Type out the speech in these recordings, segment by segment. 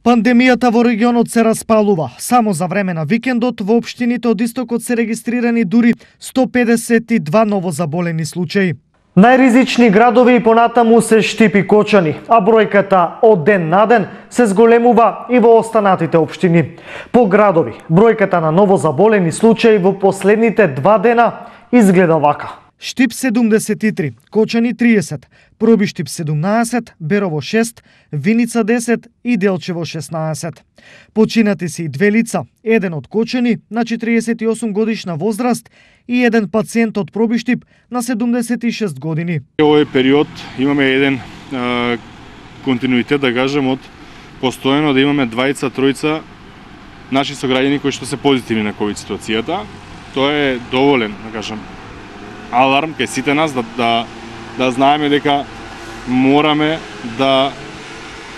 Пандемијата во регионот се распалува. Само за време на викендот во општините од истокот се регистрирани дури 152 новозаболени случаи. Најризични градови и понатаму се Штип и Кочани, а бројката од ден на ден се зголемува и во останатите општини. По градови, бројката на новозаболени случаи во последните 2 дена изгледа вака. Штип 73, Кочани 30, Проби Штип 17, Берово 6, Виница 10 и Делчево 16. Починати се и 2 лица, еден од Кочани на 48 годишна возраст и еден пациент од Проби Штип на 76 години. Овој период имаме еден континуитет, да кажем, од постојано да имаме двајца-тројца наши сограѓани кои што се позитивни на ковид ситуацијата. Тоа е доволен, да кажем, аларм кај сите нас да знаеме дека мораме да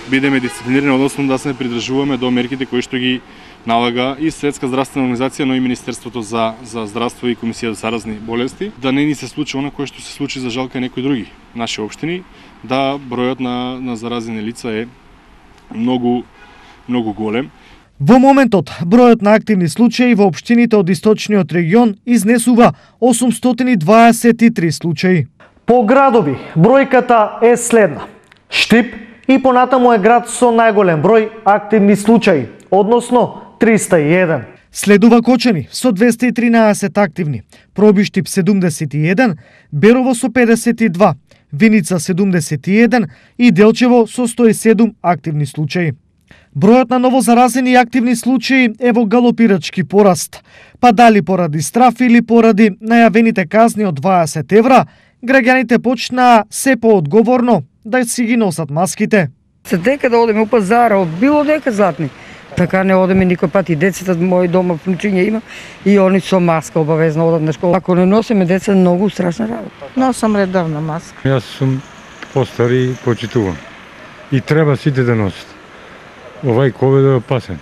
бидеме дисциплинирани, односно да се придржуваме до мерките кои што ги налага и Светска здравствена организација, но и Министерството за здравство и Комисија за заразни болести, да не ни се случи она кое што се случи за жал кај некои други наши општини, да бројот на заразени лица е многу голем. Во моментот, бројот на активни случаи во општините од источниот регион изнесува 823 случаи. По градови, бројката е следна. Штип и понатаму е град со најголем број активни случаи, односно 301. Следува Кочани со 213 активни, Проби Штип 71, Берово со 52, Виница 71 и Делчево со 107 активни случаи. Бројот на новозаразени и активни случаи е во галопирачки пораст. Па дали поради страф или поради најавените казни од 20 евра, граѓаните почнаа се поодговорно да си ги носат маските. Се дека да одеме у пазара, од било дека златни. Така не одеме никој пат, и децата мој дома внучиња има и они со маска обавезно одат на школа. Ако не носиме деца, многу страшна работа. Носам редовна маска. Јас сум постари и почитувам. И треба сите да носат. Овај ковид е опасен.